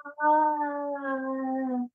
Ah.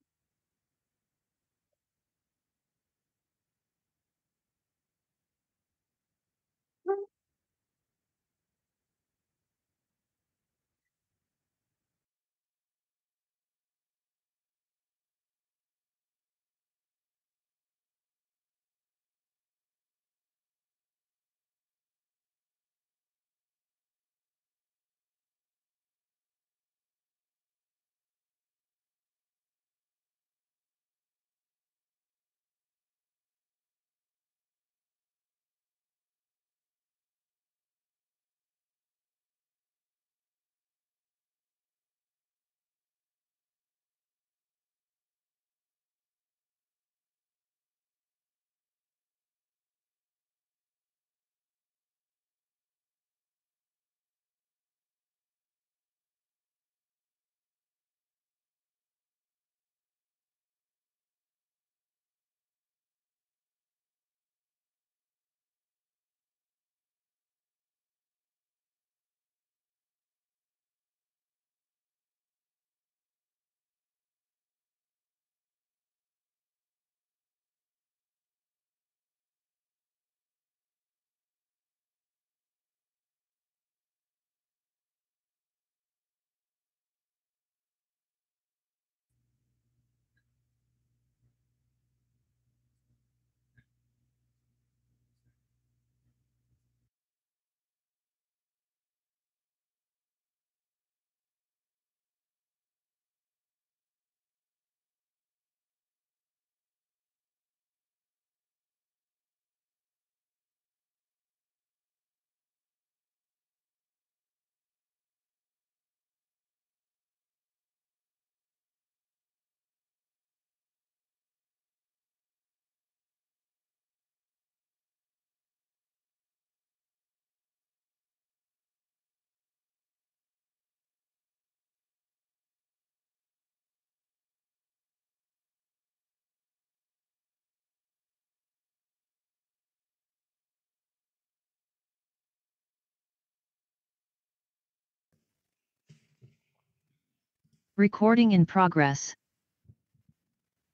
Recording in progress.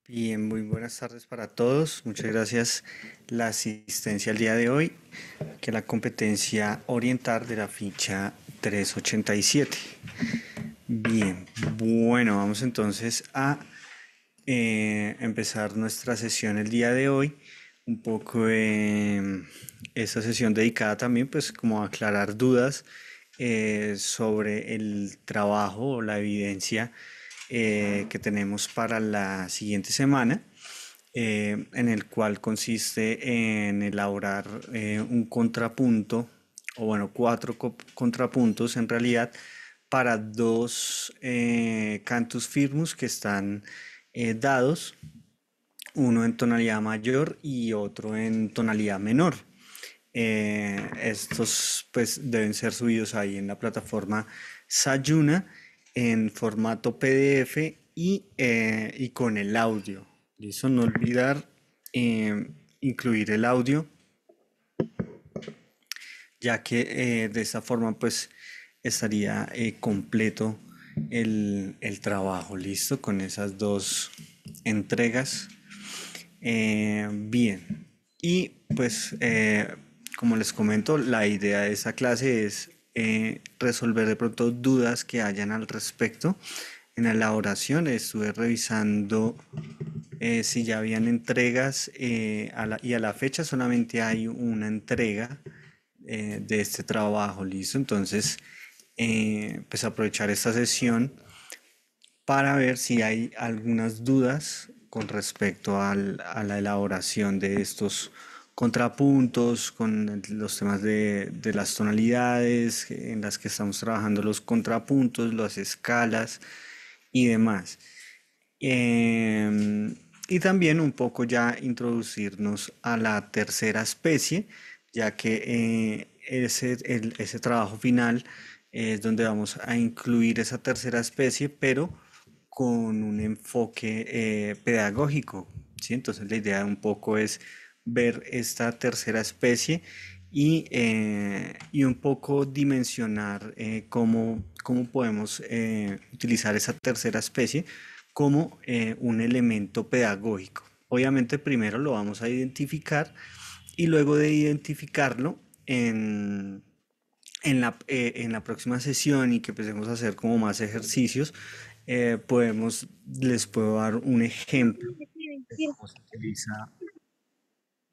Bien, muy buenas tardes para todos. Muchas gracias la asistencia el día de hoy, que la competencia orientar de la ficha 387. Bien, bueno, vamos entonces a empezar nuestra sesión el día de hoy. Un poco esta sesión dedicada también pues como a aclarar dudas sobre el trabajo o la evidencia que tenemos para la siguiente semana, en el cual consiste en elaborar un contrapunto, o bueno, cuatro contrapuntos en realidad, para dos cantus firmus que están dados, uno en tonalidad mayor y otro en tonalidad menor. Estos pues deben ser subidos ahí en la plataforma Sayuna en formato PDF y con el audio. Listo, no olvidar incluir el audio, ya que de esta forma pues estaría completo el trabajo. Listo, con esas dos entregas. Bien, y pues como les comento, la idea de esta clase es resolver de pronto dudas que hayan al respecto. En la elaboración estuve revisando si ya habían entregas y a la fecha solamente hay una entrega de este trabajo, listo. Entonces, pues aprovechar esta sesión para ver si hay algunas dudas con respecto a la elaboración de estos contrapuntos, con los temas de las tonalidades en las que estamos trabajando los contrapuntos, las escalas y demás. Y también un poco ya introducirnos a la tercera especie, ya que ese trabajo final es donde vamos a incluir esa tercera especie, pero con un enfoque pedagógico, ¿sí? Entonces la idea un poco es ver esta tercera especie y un poco dimensionar cómo podemos utilizar esa tercera especie como un elemento pedagógico. Obviamente primero lo vamos a identificar y luego de identificarlo en, en la próxima sesión y que empecemos a hacer como más ejercicios, les puedo dar un ejemplo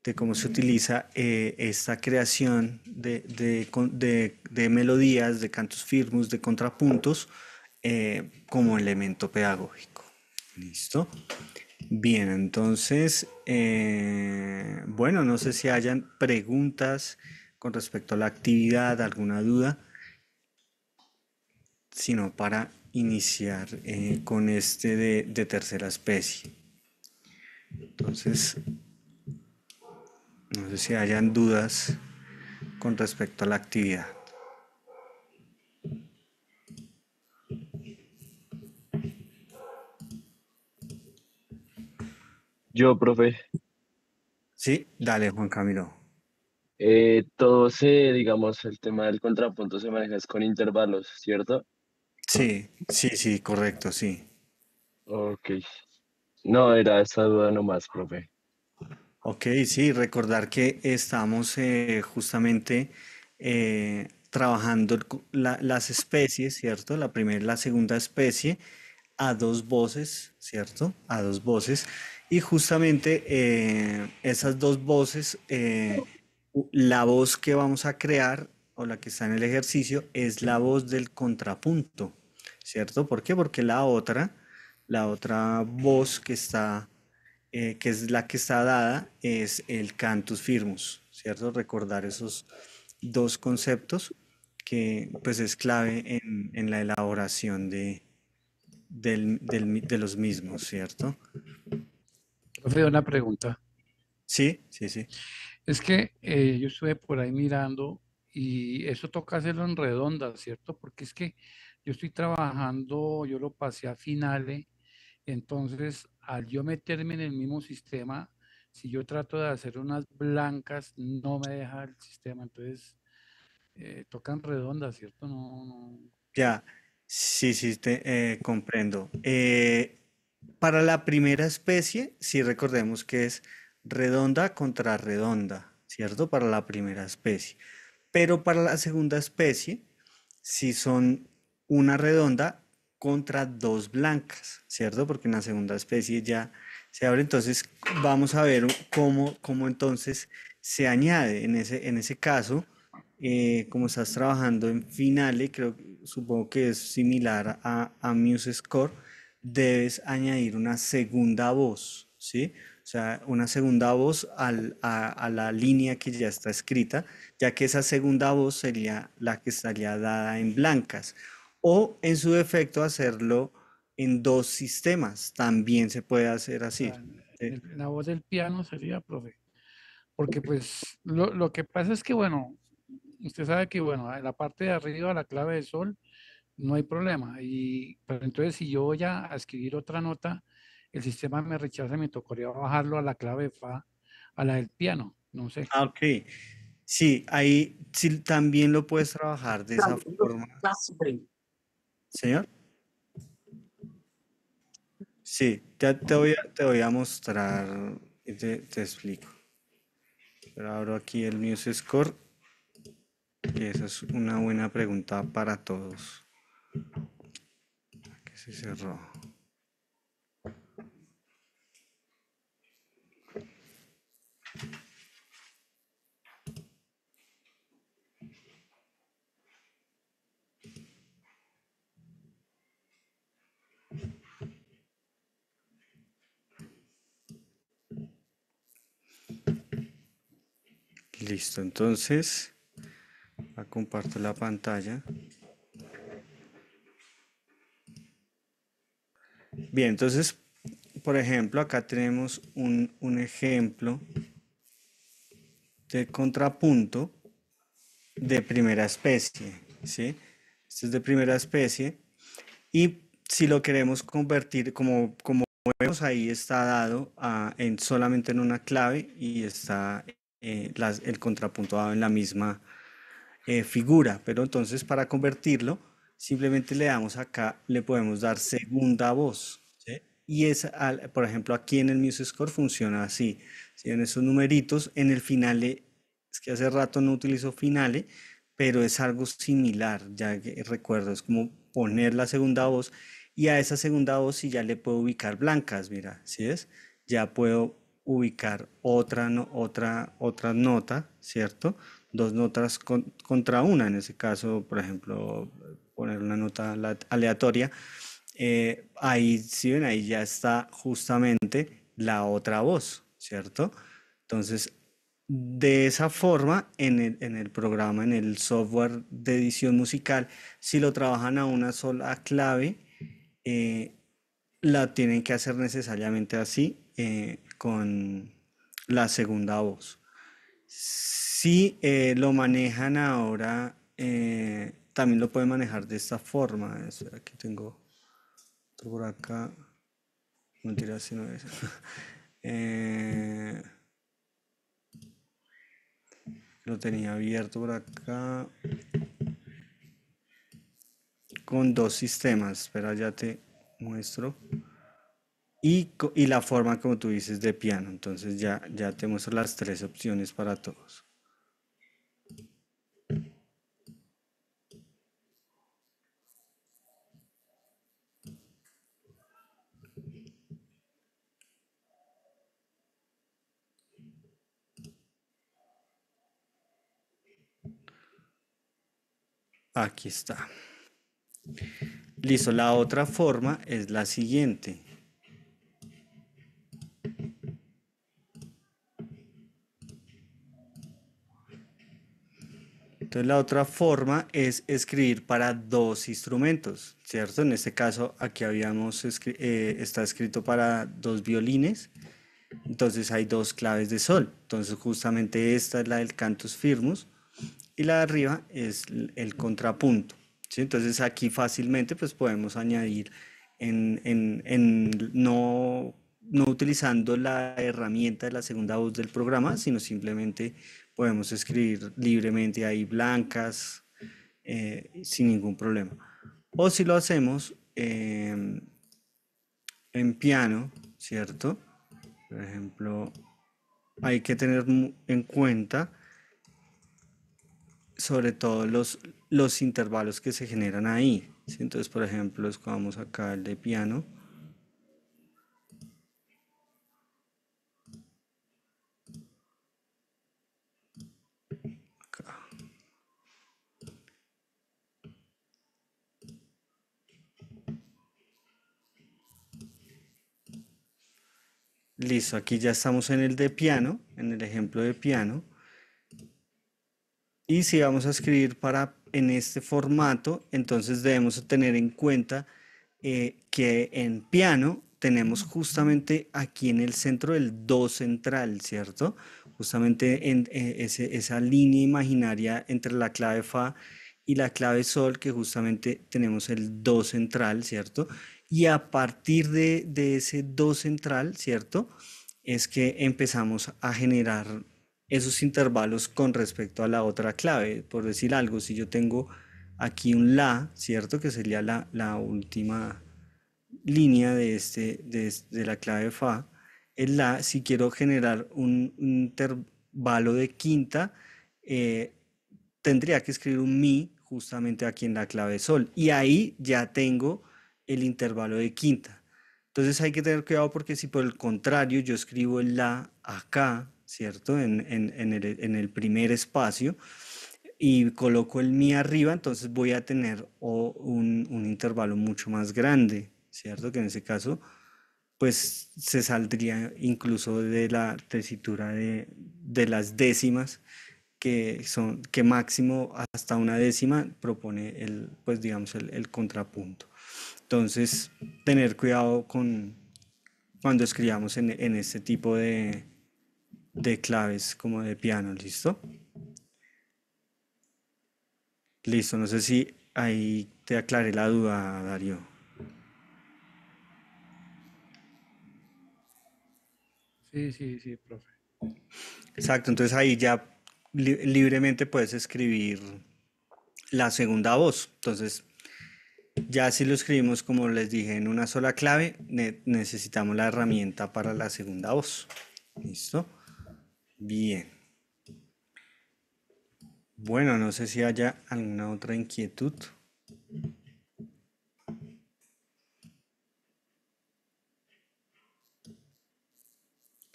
de cómo se utiliza esta creación de melodías, de cantos firmus, de contrapuntos, como elemento pedagógico. ¿Listo? Bien, entonces, bueno, no sé si hayan preguntas con respecto a la actividad, alguna duda, sino para iniciar con este de tercera especie. Entonces, no sé si hayan dudas con respecto a la actividad. Yo, profe, Sí, dale, Juan Camilo. todo se, digamos, el tema del contrapunto se maneja es con intervalos, ¿cierto? Sí, sí, sí, correcto, sí. Ok. No, era esa duda nomás, profe. Ok, sí, recordar que estamos justamente trabajando las especies, ¿cierto? La primera y la segunda especie a dos voces, ¿cierto? A dos voces. Y justamente esas dos voces, la voz que vamos a crear o la que está en el ejercicio es la voz del contrapunto, ¿cierto? ¿Por qué? Porque la otra voz que es la que está dada, es el cantus firmus, ¿cierto? Recordar esos dos conceptos que pues es clave en la elaboración de los mismos, ¿cierto? Profe, una pregunta. Sí, sí, sí. Es que yo estuve por ahí mirando y eso toca hacerlo en redonda, ¿cierto? Porque es que yo estoy trabajando, yo lo pasé a finales, entonces al yo meterme en el mismo sistema, si yo trato de hacer unas blancas, no me deja el sistema, entonces tocan redondas, ¿cierto? No, no. Ya, sí, sí, comprendo. Para la primera especie, sí recordemos que es redonda contra redonda, ¿cierto? Para la primera especie. Pero para la segunda especie, sí son una redonda contra dos blancas, ¿cierto? Porque en la segunda especie ya se abre. Entonces, vamos a ver cómo entonces se añade en ese caso. Como estás trabajando en Finale, supongo que es similar a MuseScore, debes añadir una segunda voz, ¿sí? O sea, una segunda voz a la línea que ya está escrita, ya que esa segunda voz sería la que estaría dada en blancas. O en su defecto hacerlo en dos sistemas, también se puede hacer O así. sea, ¿Sí? la voz del piano sería, profe. Porque pues lo que pasa es que, bueno, usted sabe que, bueno, en la parte de arriba, la clave de sol, no hay problema. Y pero entonces, si yo voy a escribir otra nota, el sistema me rechaza, me tocaría bajarlo a la clave de fa, a la del piano. No sé. Ah, ok. Sí, ahí sí también lo puedes trabajar de esa forma. Señor. Sí, ya te voy a mostrar y te explico. Pero abro aquí el News Score y esa es una buena pregunta para todos. Que se cerró. Listo, entonces comparto la pantalla. Bien, entonces, por ejemplo, acá tenemos un ejemplo de contrapunto de primera especie, ¿sí? Este es de primera especie y si lo queremos convertir como vemos ahí está dado solamente en una clave y está el contrapunto dado en la misma figura, pero entonces para convertirlo simplemente le damos acá, le podemos dar segunda voz, ¿sí? Y es, por ejemplo, aquí en el MuseScore funciona así, ¿sí? En esos numeritos, en el finale, es que hace rato no utilizo finale, pero es algo similar, ya que recuerdo, es como poner la segunda voz y a esa segunda voz sí ya le puedo ubicar blancas, mira, ¿sí es? Ya puedo ubicar otra, otra nota, ¿cierto? Dos notas contra una, en ese caso, por ejemplo, poner una nota aleatoria. Ahí, si ven, ahí ya está justamente la otra voz, ¿cierto? Entonces, de esa forma, en el programa, en el software de edición musical, si lo trabajan a una sola clave, eh, la tienen que hacer necesariamente así, con la segunda voz. Si lo manejan ahora, también lo pueden manejar de esta forma. Espera, aquí tengo otro por acá. Mentira, si no es. Eh, lo tenía abierto por acá con dos sistemas. Espera, ya te muestro. Y la forma como tú dices de piano. Entonces ya te muestro las tres opciones para todos. Aquí está. Listo, la otra forma es la siguiente. Entonces la otra forma es escribir para dos instrumentos, ¿cierto? En este caso aquí está escrito para dos violines, entonces hay dos claves de sol. Entonces justamente esta es la del cantus firmus y la de arriba es el contrapunto, ¿sí? Entonces aquí fácilmente pues podemos añadir no utilizando la herramienta de la segunda voz del programa, sino simplemente podemos escribir libremente ahí blancas, sin ningún problema. O si lo hacemos en piano, ¿cierto? Por ejemplo, hay que tener en cuenta sobre todo los intervalos que se generan ahí, ¿sí? Entonces, por ejemplo, escogamos acá el de piano. Acá. Listo, aquí ya estamos en el de piano, en el ejemplo de piano. Y si vamos a escribir en este formato, entonces debemos tener en cuenta que en piano tenemos justamente aquí en el centro el do central, ¿cierto? Justamente en esa línea imaginaria entre la clave fa y la clave sol, que justamente tenemos el do central, ¿cierto? Y a partir de ese do central, ¿cierto? Es que empezamos a generar esos intervalos con respecto a la otra clave. Por decir algo, si yo tengo aquí un la, ¿cierto? Que sería la última línea de la clave fa. El la, si quiero generar un intervalo de quinta, eh, tendría que escribir un mi justamente aquí en la clave sol. Y ahí ya tengo el intervalo de quinta. Entonces hay que tener cuidado porque si por el contrario yo escribo el la acá, ¿cierto? En el primer espacio y coloco el mi arriba, entonces voy a tener un intervalo mucho más grande, ¿cierto? Que en ese caso, pues se saldría incluso de la tesitura de las décimas, que máximo hasta una décima propone pues digamos, el contrapunto. Entonces, tener cuidado cuando escribamos en este tipo de claves como de piano, ¿listo? Listo, no sé si ahí te aclaré la duda, Darío. Sí, sí, sí, profe. Exacto, entonces ahí ya libremente puedes escribir la segunda voz. Entonces, Ya si lo escribimos, como les dije, en una sola clave, necesitamos la herramienta para la segunda voz. ¿Listo? Bien. Bueno, no sé si haya alguna otra inquietud.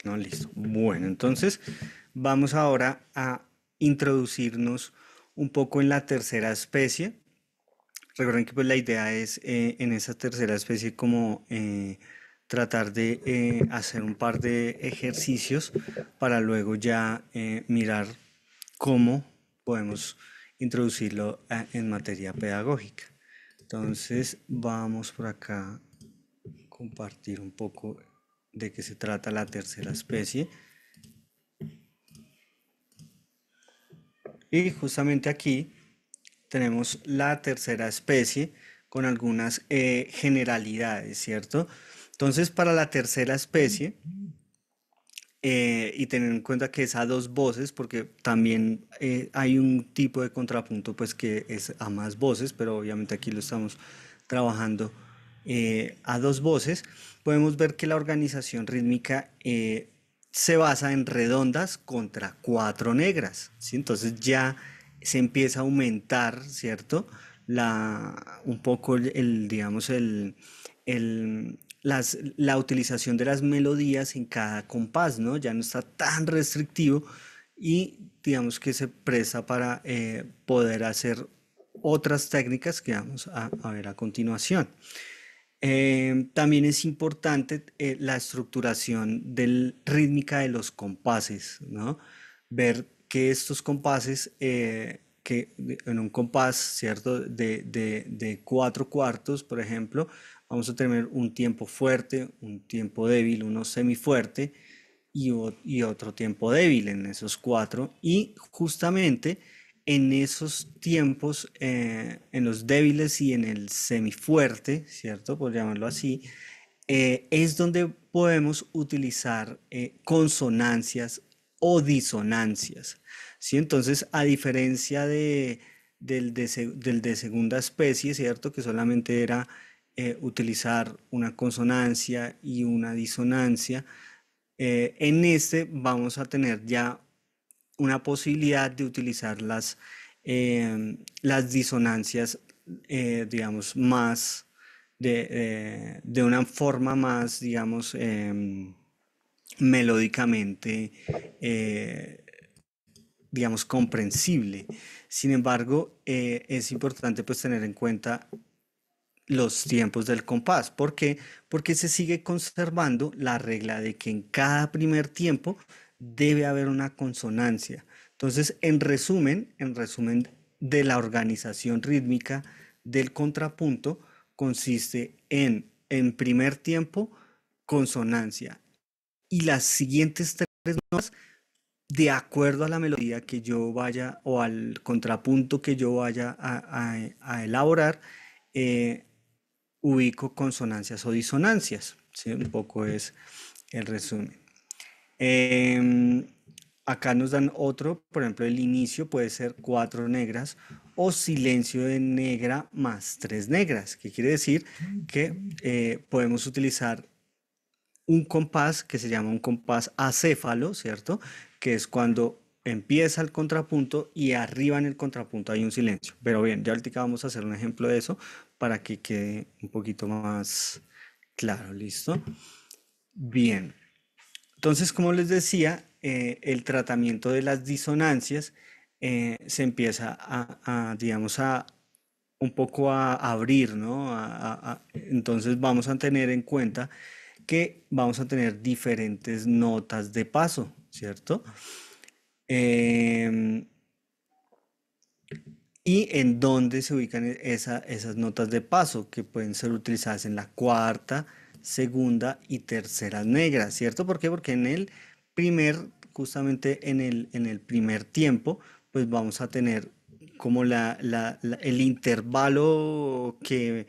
No, listo. Bueno, entonces vamos ahora a introducirnos un poco en la tercera especie. Recuerden que pues la idea es en esa tercera especie como tratar de hacer un par de ejercicios para luego ya mirar cómo podemos introducirlo en materia pedagógica. Entonces vamos por acá a compartir un poco de qué se trata la tercera especie. Y justamente aquí tenemos la tercera especie con algunas generalidades, ¿cierto? Entonces, para la tercera especie, y tener en cuenta que es a dos voces, porque también hay un tipo de contrapunto pues que es a más voces, pero obviamente aquí lo estamos trabajando a dos voces, podemos ver que la organización rítmica se basa en redondas contra cuatro negras, ¿sí? Entonces ya se empieza a aumentar, ¿cierto? Un poco digamos, la utilización de las melodías en cada compás, ¿no? Ya no está tan restrictivo y digamos que se presta para poder hacer otras técnicas que vamos a ver a continuación. También es importante la estructuración rítmica de los compases, ¿no? Ver que estos compases, en un compás, ¿cierto? De cuatro cuartos, por ejemplo, vamos a tener un tiempo fuerte, un tiempo débil, uno semifuerte y otro tiempo débil en esos cuatro. Y justamente en esos tiempos, en los débiles y en el semifuerte, ¿cierto? Por llamarlo así, es donde podemos utilizar consonancias o disonancias, ¿sí? Entonces, a diferencia del de segunda especie, ¿cierto? Que solamente era utilizar una consonancia y una disonancia, en este vamos a tener ya una posibilidad de utilizar las disonancias, digamos, más de una forma más, digamos, melódicamente, digamos, comprensible. Sin embargo, es importante pues tener en cuenta los tiempos del compás. ¿Por qué? Porque se sigue conservando la regla de que en cada primer tiempo debe haber una consonancia. Entonces, en resumen de la organización rítmica del contrapunto consiste en primer tiempo, consonancia. Y las siguientes tres notas, de acuerdo a la melodía que yo vaya o al contrapunto que yo vaya a elaborar, eh, ubico consonancias o disonancias, ¿sí? Un poco es el resumen. Em, Acá nos dan otro, por ejemplo, el inicio puede ser cuatro negras o silencio de negra más tres negras, que quiere decir que podemos utilizar un compás que se llama un compás acéfalo, ¿cierto? Que es cuando empieza el contrapunto y arriba en el contrapunto hay un silencio. Pero bien, ya ahorita vamos a hacer un ejemplo de eso para que quede un poquito más claro, ¿listo? Bien, entonces como les decía, el tratamiento de las disonancias se empieza digamos, un poco a abrir, ¿no? Entonces vamos a tener en cuenta que vamos a tener diferentes notas de paso, ¿cierto? Em, y en dónde se ubican esas notas de paso, que pueden ser utilizadas en la cuarta, segunda y tercera negra, ¿cierto? ¿Por qué? Porque justamente en el primer tiempo, pues vamos a tener como el intervalo que,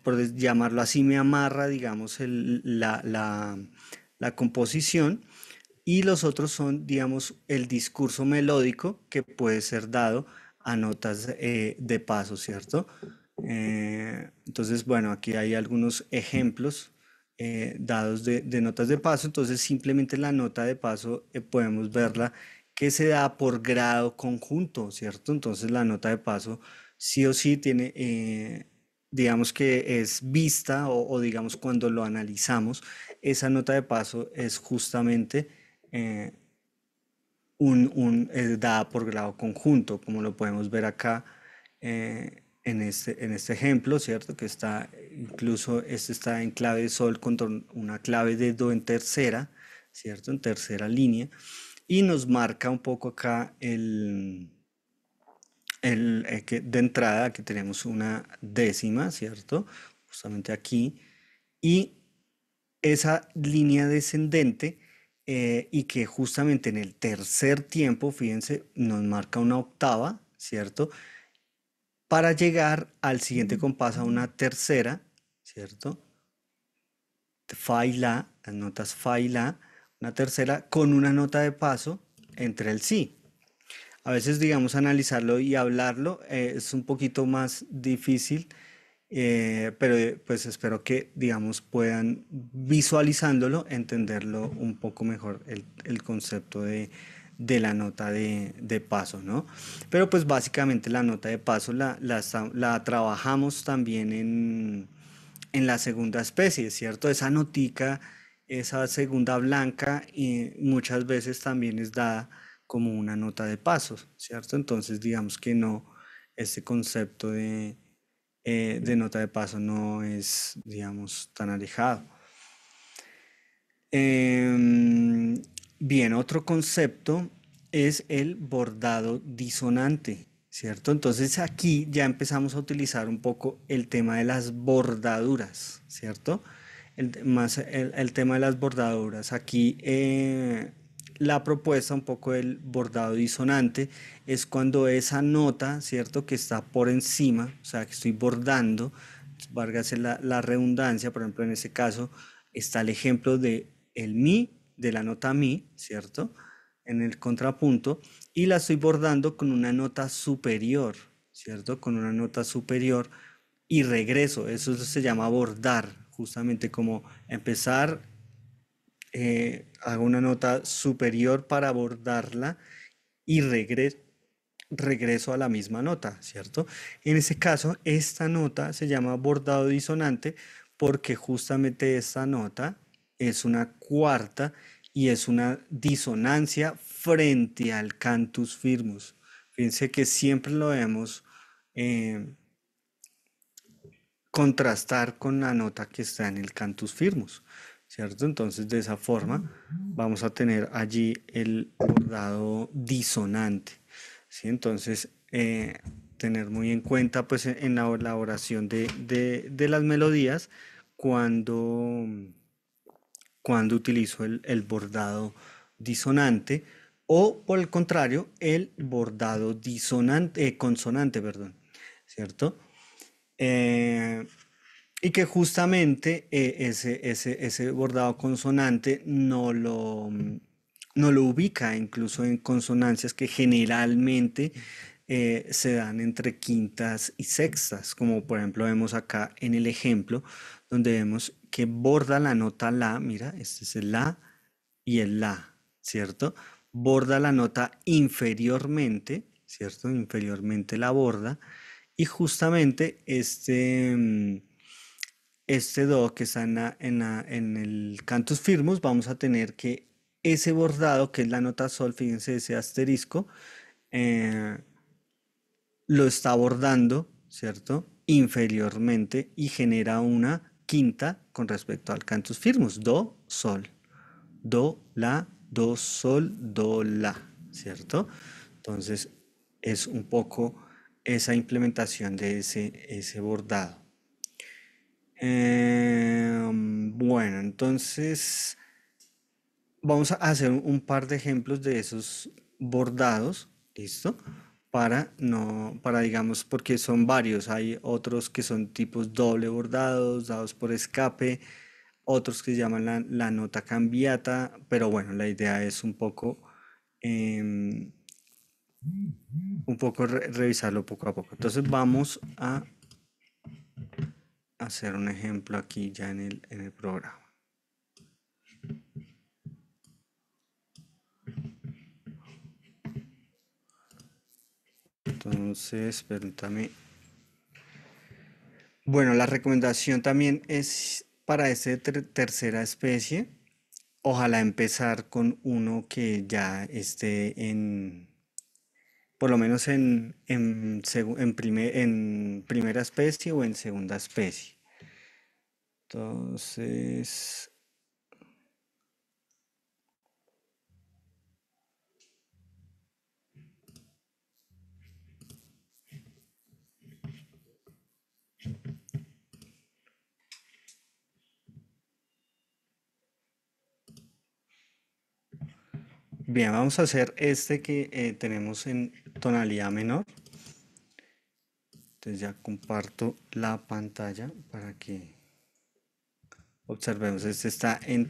por llamarlo así, me amarra, digamos, la composición. Y los otros son, digamos, el discurso melódico que puede ser dado a notas de paso, ¿cierto? Entonces, bueno, aquí hay algunos ejemplos dados de notas de paso. Entonces, simplemente la nota de paso podemos verla que se da por grado conjunto, ¿cierto? Entonces, la nota de paso sí o sí tiene, digamos que es vista o digamos cuando lo analizamos, esa nota de paso es justamente eh, dada por grado conjunto, como lo podemos ver acá en este ejemplo, ¿cierto? Que está, incluso este está en clave de sol contra una clave de do en tercera, ¿cierto? En tercera línea. Y nos marca un poco acá que de entrada que tenemos una décima, ¿cierto? Justamente aquí. Y esa línea descendente y que justamente en el tercer tiempo, fíjense, nos marca una octava, ¿cierto? Para llegar al siguiente compás a una tercera, ¿cierto? Fa y la, las notas fa y la, una tercera con una nota de paso entre el si. A veces, digamos, analizarlo y hablarlo es un poquito más difícil, pero pues espero que, digamos, puedan visualizándolo, entenderlo un poco mejor el concepto de la nota de paso, ¿no? Pero pues básicamente la nota de paso la trabajamos también en la segunda especie, ¿cierto? Esa notica, esa segunda blanca, y muchas veces también es dada como una nota de paso, ¿cierto? Entonces, digamos que no, este concepto de nota de paso no es, digamos, tan alejado. Em, Bien, otro concepto es el bordado disonante, ¿cierto? Entonces aquí ya empezamos a utilizar un poco el tema de las bordaduras, ¿cierto? El tema de las bordaduras. Aquí la propuesta un poco del bordado disonante es cuando esa nota, ¿cierto? Que está por encima, o sea, que estoy bordando, válgase la redundancia, por ejemplo, en ese caso está el ejemplo de el mi, de la nota mi, ¿cierto? En el contrapunto, y la estoy bordando con una nota superior, ¿cierto? Con una nota superior y regreso, eso se llama bordar, justamente como empezar, hago una nota superior para abordarla y regreso a la misma nota, ¿cierto? En ese caso, esta nota se llama bordado disonante porque justamente esta nota es una cuarta y es una disonancia frente al cantus firmus. Fíjense que siempre lo vemos eh, contrastar con la nota que está en el cantus firmus, ¿cierto? Entonces, de esa forma vamos a tener allí el bordado disonante, ¿sí? Entonces, tener muy en cuenta, pues, en la elaboración de las melodías cuando, cuando utilizo el bordado disonante o, por el contrario, el bordado disonante, consonante, perdón, ¿cierto? Eh, y que justamente ese bordado consonante no lo ubica incluso en consonancias que generalmente se dan entre quintas y sextas, como por ejemplo vemos acá en el ejemplo, donde vemos que borda la nota la, mira, este es el la y el la, ¿cierto? Borda la nota inferiormente, ¿cierto? Inferiormente la borda. Y justamente este do que está en el cantus firmus, vamos a tener que ese bordado, que es la nota sol, fíjense ese asterisco, eh, lo está bordando, ¿cierto? Inferiormente y genera una quinta con respecto al cantus firmus, do, sol, do, sol, do, la, ¿cierto? Entonces es un poco esa implementación de ese bordado. Bueno, entonces vamos a hacer un par de ejemplos de esos bordados, ¿listo? Para digamos, porque son varios, hay otros que son tipos doble bordados, dados por escape, otros que se llaman la nota cambiata, pero bueno, la idea es em, un poco revisarlo poco a poco. Entonces vamos a hacer un ejemplo aquí ya en el programa. Entonces, permítame. Bueno, la recomendación también es para esta tercera especie, ojalá empezar con uno que ya esté por lo menos en primera especie o en segunda especie. Entonces, bien, vamos a hacer este que tenemos en tonalidad menor. Entonces ya comparto la pantalla para que observemos. Este está en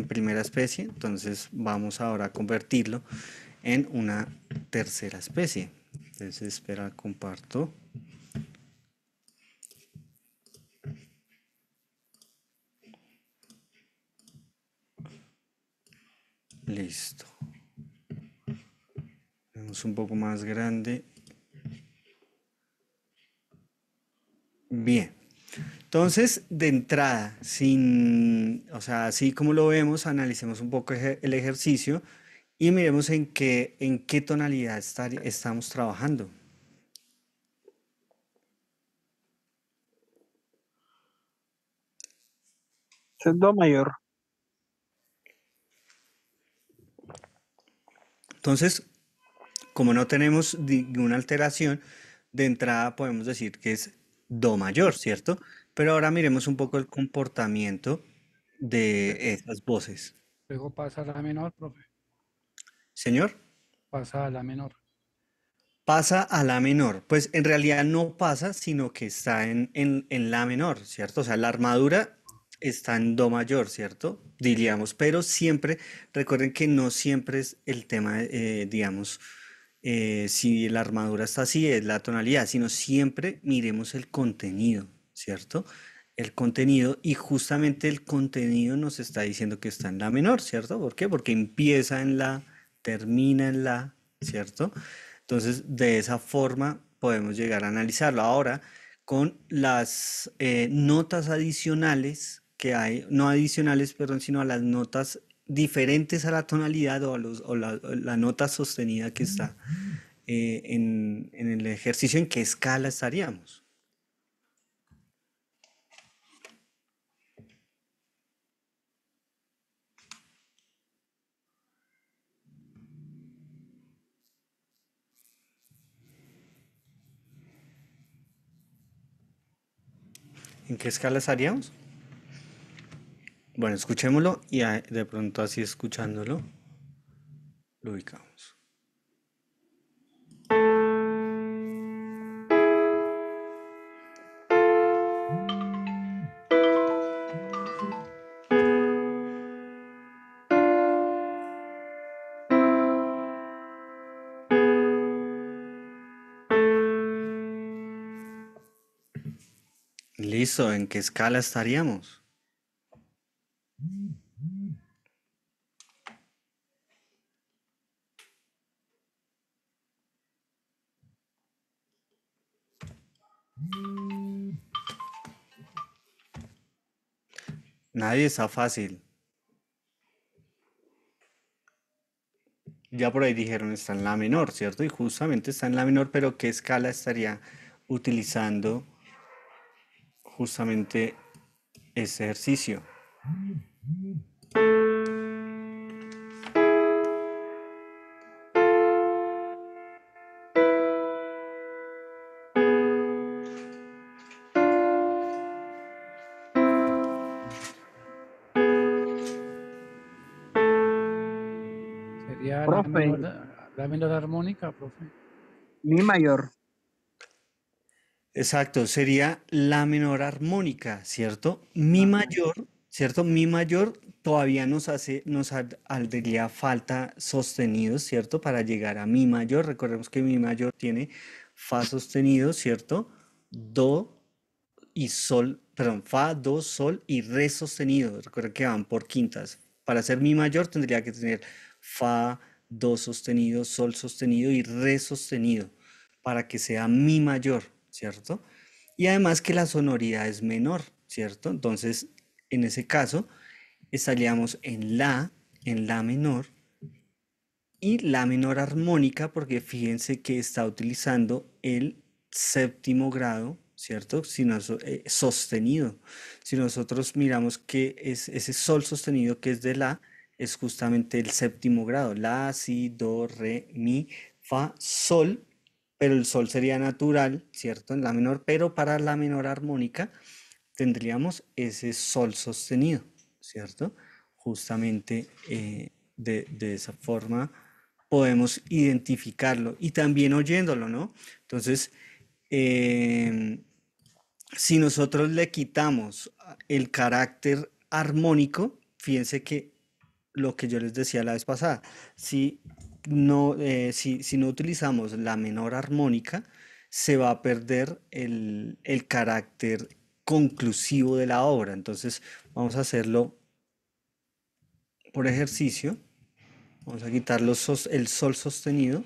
primera especie, entonces vamos ahora a convertirlo en una tercera especie. Entonces espera, comparto. Listo. Vamos un poco más grande. Bien. Entonces, de entrada, o sea, así como lo vemos, analicemos un poco el ejercicio y miremos en qué tonalidad estamos trabajando. Es do mayor. Entonces, como no tenemos ninguna alteración, de entrada podemos decir que es do mayor, ¿cierto? Pero ahora miremos un poco el comportamiento de esas voces. Luego pasa a la menor, profe. Señor, Pasa a la menor. pasa a la menor. Pues en realidad no pasa, sino que está en la menor, ¿cierto? O sea, la armadura está en do mayor, ¿cierto? Diríamos, pero siempre, recuerden que no siempre es el tema, digamos, si la armadura está así, es la tonalidad, sino siempre miremos el contenido, ¿cierto? El contenido y justamente el contenido nos está diciendo que está en la menor, ¿cierto? ¿Por qué? Porque empieza en la, termina en la, ¿cierto? Entonces, de esa forma podemos llegar a analizarlo. Ahora, con las notas adicionales que hay, no adicionales, perdón, sino a las notas diferentes a la tonalidad o la nota sostenida que está en el ejercicio, ¿en qué escala estaríamos? ¿En qué escala estaríamos? Bueno, escuchémoslo y de pronto así escuchándolo lo ubicamos. Listo, ¿en qué escala estaríamos? Nadie está fácil. Ya por ahí dijeron está en la menor, ¿cierto? Y justamente está en la menor, pero ¿qué escala estaría utilizando justamente ese ejercicio? Sería Profe, la menor armónica, profe. mi mayor. Exacto, sería la menor armónica, ¿cierto? Mi La mayor, ¿cierto? Mi mayor todavía haría falta sostenidos, ¿cierto? Para llegar a mi mayor. Recordemos que mi mayor tiene fa sostenido, ¿cierto? Do y sol, perdón, fa, do, sol y re sostenido. Recuerden que van por quintas. Para ser mi mayor tendría que tener fa, do sostenido, sol sostenido y re sostenido para que sea mi mayor, ¿cierto? Y además que la sonoridad es menor, ¿cierto? Entonces, en ese caso, estaríamos en la menor y la menor armónica, porque fíjense que está utilizando el séptimo grado, ¿cierto? Sostenido. Si nosotros miramos que es ese sol sostenido que es de la, es justamente el séptimo grado. La, si, do, re, mi, fa, sol, pero el sol sería natural, ¿cierto? En la menor, pero para la menor armónica tendríamos ese sol sostenido, ¿cierto? Justamente de esa forma podemos identificarlo y también oyéndolo, ¿no? Entonces, em, si nosotros le quitamos el carácter armónico, fíjense que lo que yo les decía la vez pasada, si no utilizamos la menor armónica, se va a perder el carácter conclusivo de la obra. Entonces, vamos a hacerlo por ejercicio. Vamos a quitar el sol sostenido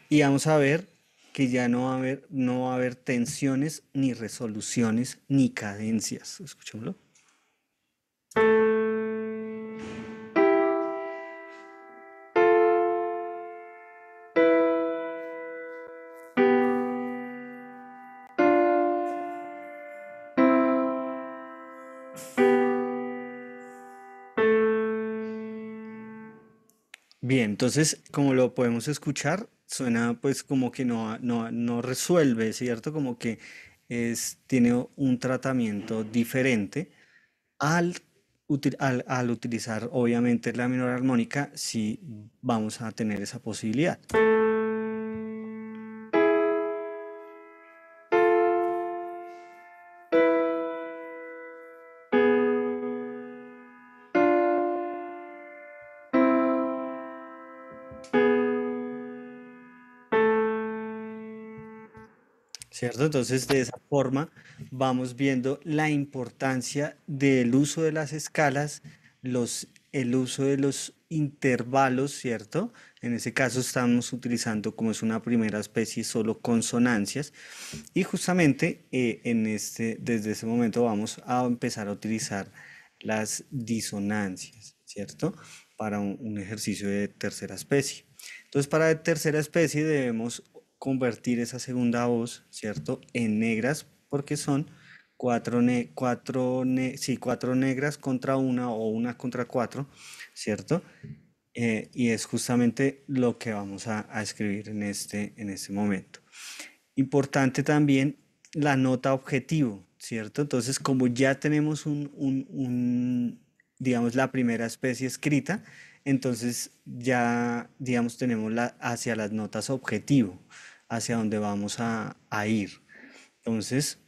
y vamos a ver que ya no va a haber tensiones, ni resoluciones, ni cadencias. Escuchémoslo. Bien, entonces, como lo podemos escuchar, suena pues como que no resuelve, ¿cierto? Como que tiene un tratamiento diferente al, al utilizar obviamente la menor armónica, si vamos a tener esa posibilidad. ¿Cierto? Entonces, de esa forma vamos viendo la importancia del uso de las escalas, el uso de los intervalos, ¿cierto? En ese caso estamos utilizando, como es una primera especie, solo consonancias. Y justamente desde ese momento vamos a empezar a utilizar las disonancias, ¿cierto? Para un ejercicio de tercera especie. Entonces, para tercera especie debemos convertir esa segunda voz, ¿cierto? En negras, porque son cuatro negras contra una o una contra cuatro, ¿cierto? Y es justamente lo que vamos a escribir en este momento. Importante también la nota objetivo, ¿cierto? Entonces, como ya tenemos digamos, la primera especie escrita, entonces ya, digamos, tenemos hacia las notas objetivo, hacia donde vamos a ir. Entonces,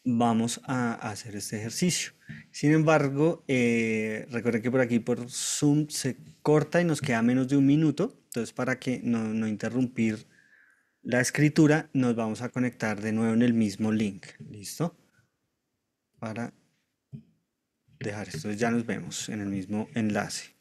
vamos a hacer este ejercicio. Sin embargo, recuerden que por aquí por Zoom se corta y nos queda menos de un minuto. Entonces, para que no interrumpir la escritura, nos vamos a conectar de nuevo en el mismo link. ¿Listo? Para dejar esto, ya nos vemos en el mismo enlace.